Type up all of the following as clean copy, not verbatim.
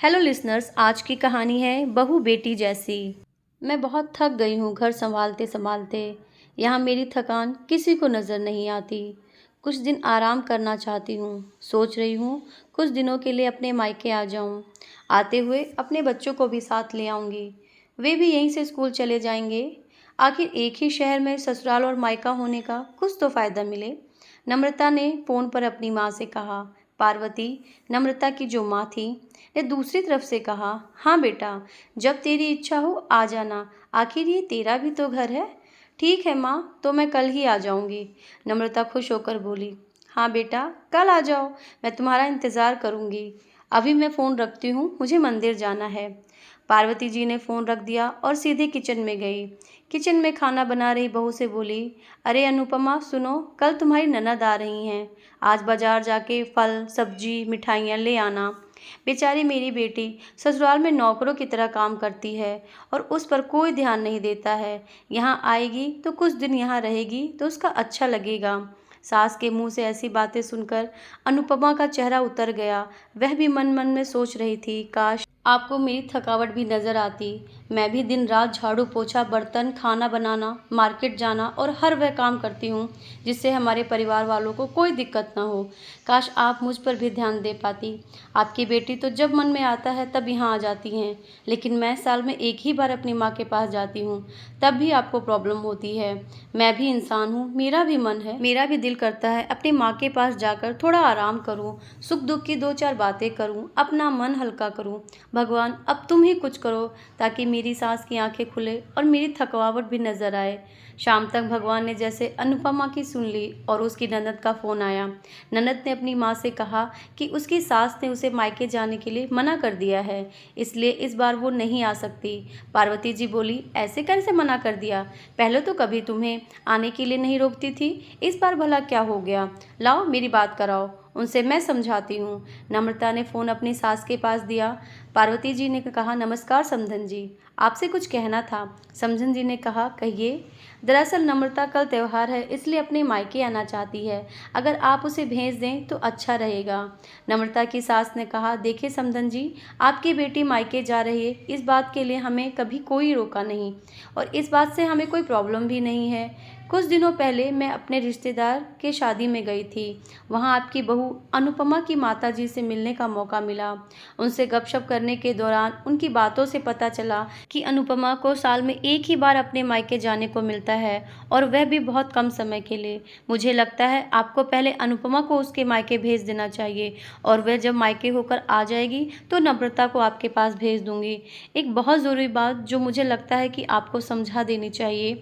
Hello listeners, आज की कहानी है बहू बेटी जैसी। मैं बहुत थक गई हूँ घर संभालते संभालते। यहाँ मेरी थकान किसी को नज़र नहीं आती। कुछ दिन आराम करना चाहती हूँ। सोच रही हूँ कुछ दिनों के लिए अपने मायके आ जाऊँ। आते हुए अपने बच्चों को भी साथ ले आऊँगी। वे भी यहीं से स्कूल चले जाएंगे। आखिर एक ही शहर में ससुराल और मायका होने का कुछ तो फ़ायदा मिले। नम्रता ने फ़ोन पर अपनी माँ से कहा। पार्वती, नम्रता की जो माँ थी, ने दूसरी तरफ से कहा, हाँ बेटा, जब तेरी इच्छा हो आ जाना। आखिर ये तेरा भी तो घर है। ठीक है माँ, तो मैं कल ही आ जाऊंगी। नम्रता खुश होकर बोली, हाँ बेटा, कल आ जाओ, मैं तुम्हारा इंतज़ार करूंगी। अभी मैं फ़ोन रखती हूँ, मुझे मंदिर जाना है। पार्वती जी ने फ़ोन रख दिया और सीधे किचन में गई। किचन में खाना बना रही बहू से बोली, अरे अनुपमा सुनो, कल तुम्हारी ननद आ रही हैं। आज बाजार जाके फल सब्जी मिठाइयाँ ले आना। बेचारी मेरी बेटी ससुराल में नौकरों की तरह काम करती है और उस पर कोई ध्यान नहीं देता है। यहाँ आएगी तो कुछ दिन यहाँ रहेगी तो उसका अच्छा लगेगा। सास के मुंह से ऐसी बातें सुनकर अनुपमा का चेहरा उतर गया। वह भी मन मन में सोच रही थी, काश आपको मेरी थकावट भी नजर आती। मैं भी दिन रात झाड़ू पोछा बर्तन खाना बनाना मार्केट जाना और हर वह काम करती हूँ जिससे हमारे परिवार वालों को कोई दिक्कत ना हो। काश आप मुझ पर भी ध्यान दे पाती। आपकी बेटी तो जब मन में आता है तब यहाँ आ जाती हैं, लेकिन मैं साल में एक ही बार अपनी माँ के पास जाती हूँ, तब भी आपको प्रॉब्लम होती है। मैं भी इंसान हूँ, मेरा भी मन है, मेरा भी दिल करता है अपनी माँ के पास जाकर थोड़ा आराम करूँ, सुख दुख की दो चार बातें करूँ, अपना मन हल्का करूँ। भगवान अब तुम ही कुछ करो ताकि मेरी सास की आंखें खुले और मेरी थकावट भी नजर आए। शाम तक भगवान ने जैसे अनुपमा की सुन ली और उसकी ननद का फ़ोन आया। ननद ने अपनी माँ से कहा कि उसकी सास ने उसे मायके जाने के लिए मना कर दिया है, इसलिए इस बार वो नहीं आ सकती। पार्वती जी बोली, ऐसे कैसे मना कर दिया? पहले तो कभी तुम्हें आने के लिए नहीं रोकती थी, इस बार भला क्या हो गया? लाओ मेरी बात कराओ, उनसे मैं समझाती हूँ। नम्रता ने फ़ोन अपनी सास के पास दिया। पार्वती जी ने कहा, नमस्कार समधन जी, आपसे कुछ कहना था। समधन जी ने कहा, कहिए। दरअसल नम्रता कल त्यौहार है, इसलिए अपने मायके आना चाहती है। अगर आप उसे भेज दें तो अच्छा रहेगा। नम्रता की सास ने कहा, देखिए समधन जी, आपकी बेटी मायके जा रही है, इस बात के लिए हमें कभी कोई रोका नहीं और इस बात से हमें कोई प्रॉब्लम भी नहीं है। कुछ दिनों पहले मैं अपने रिश्तेदार के शादी में गई थी। वहाँ आपकी बहू अनुपमा की माताजी से मिलने का मौका मिला। उनसे गपशप करने के दौरान उनकी बातों से पता चला कि अनुपमा को साल में एक ही बार अपने मायके जाने को मिलता है और वह भी बहुत कम समय के लिए। मुझे लगता है आपको पहले अनुपमा को उसके मायके भेज देना चाहिए और वह जब मायके होकर आ जाएगी तो नम्रता को आपके पास भेज दूंगी। एक बहुत ज़रूरी बात जो मुझे लगता है कि आपको समझा देनी चाहिए,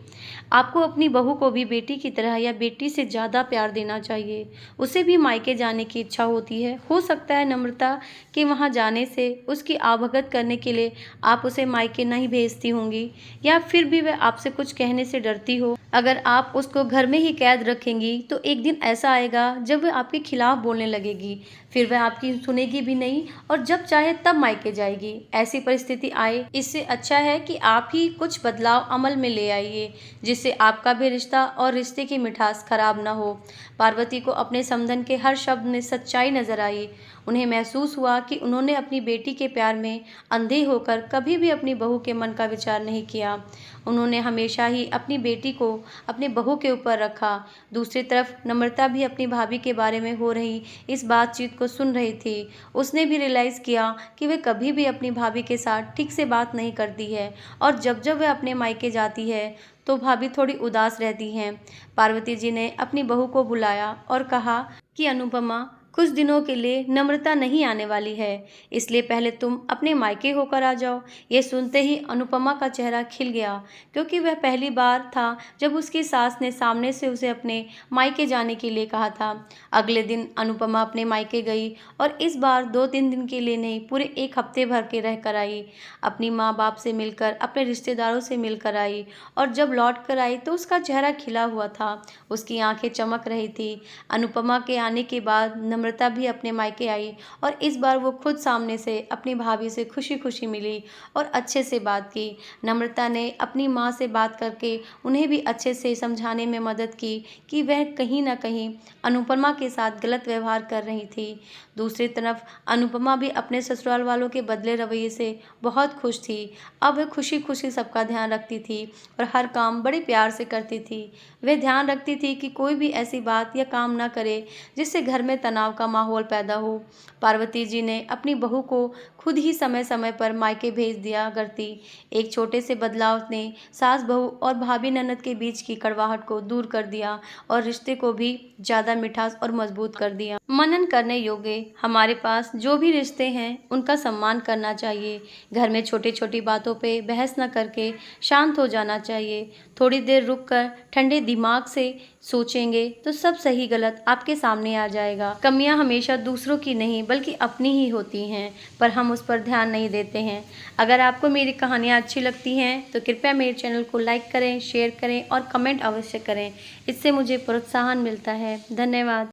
आपको अपनी बहू को भी बेटी की तरह या बेटी से ज़्यादा प्यार देना चाहिए। उसे भी मायके जाने की इच्छा होती है। हो सकता है नम्रता के वहाँ जाने से उसकी आवभगत करने के लिए आप उसे मायके नहीं भेजती होंगी, या फिर भी वह आपसे कुछ कहने से डरती हो। अगर आप उसको घर में ही कैद रखेंगी तो एक दिन ऐसा आएगा जब वह आपके खिलाफ बोलने लगेगी, फिर वह आपकी सुनेगी भी नहीं और जब चाहे तब मायके जाएगी। ऐसी परिस्थिति आए, इससे अच्छा है कि आप ही कुछ बदलाव अमल में ले आइए जिससे आपका भी रिश्ता और रिश्ते की मिठास खराब न हो। पार्वती को अपने समधन के हर शब्द में सच्चाई नजर आई। उन्हें महसूस हुआ कि उन्होंने अपनी बेटी के प्यार में अंधे होकर कभी भी अपनी बहू के मन का विचार नहीं किया। उन्होंने हमेशा ही अपनी बेटी को अपने बहू के ऊपर रखा। दूसरी तरफ नम्रता भी अपनी भाभी के बारे में हो रही इस बातचीत को सुन रही थी। उसने भी रियलाइज़ किया कि वह कभी भी अपनी भाभी के साथ ठीक से बात नहीं करती है और जब जब वह अपने मायके जाती है तो भाभी थोड़ी उदास रहती हैं। पार्वती जी ने अपनी बहू को बुलाया और कहा कि अनुपमा, कुछ दिनों के लिए नम्रता नहीं आने वाली है, इसलिए पहले तुम अपने मायके होकर आ जाओ। ये सुनते ही अनुपमा का चेहरा खिल गया, क्योंकि वह पहली बार था जब उसकी सास ने सामने से उसे अपने मायके जाने के लिए कहा था। अगले दिन अनुपमा अपने मायके गई और इस बार 2-3 दिन के लिए नहीं, पूरे एक हफ्ते भर के रह कर आई। अपनी माँ बाप से मिलकर, अपने रिश्तेदारों से मिलकर आई और जब लौट कर आई तो उसका चेहरा खिला हुआ था, उसकी आंखें चमक रही थी। अनुपमा के आने के बाद नम्रता भी अपने मायके आई और इस बार वो खुद सामने से अपनी भाभी से खुशी खुशी मिली और अच्छे से बात की। नम्रता ने अपनी माँ से बात करके उन्हें भी अच्छे से समझाने में मदद की कि वह कहीं न कहीं अनुपमा के साथ गलत व्यवहार कर रही थी। दूसरी तरफ अनुपमा भी अपने ससुराल वालों के बदले रवैये से बहुत खुश थी। अब वह खुशी खुशी सबका ध्यान रखती थी और हर काम बड़े प्यार से करती थी। वह ध्यान रखती थी कि कोई भी ऐसी बात या काम ना करे जिससे घर में तनाव का माहौल पैदा हो। पार्वती जी ने अपनी बहू को खुद ही समय समय पर मायके भेज दिया करती। एक छोटे से बदलाव ने सास बहू और भाभी ननद के बीच की कड़वाहट को दूर कर दिया और रिश्ते को भी ज़्यादा मिठास और मजबूत कर दिया। मनन करने योग्य हमारे पास जो भी रिश्ते हैं उनका सम्मान करना चाहिए। घर में छोटी छोटी बातों पे बहस न करके शांत हो जाना चाहिए। थोड़ी देर रुक कर ठंडे दिमाग से सोचेंगे तो सब सही गलत आपके सामने आ जाएगा। कमियां हमेशा दूसरों की नहीं बल्कि अपनी ही होती हैं, पर हम उस पर ध्यान नहीं देते हैं। अगर आपको मेरी कहानियाँ अच्छी लगती हैं तो कृपया मेरे चैनल को लाइक करें, शेयर करें और कमेंट अवश्य करें। इससे मुझे प्रोत्साहन मिलता है। धन्यवाद।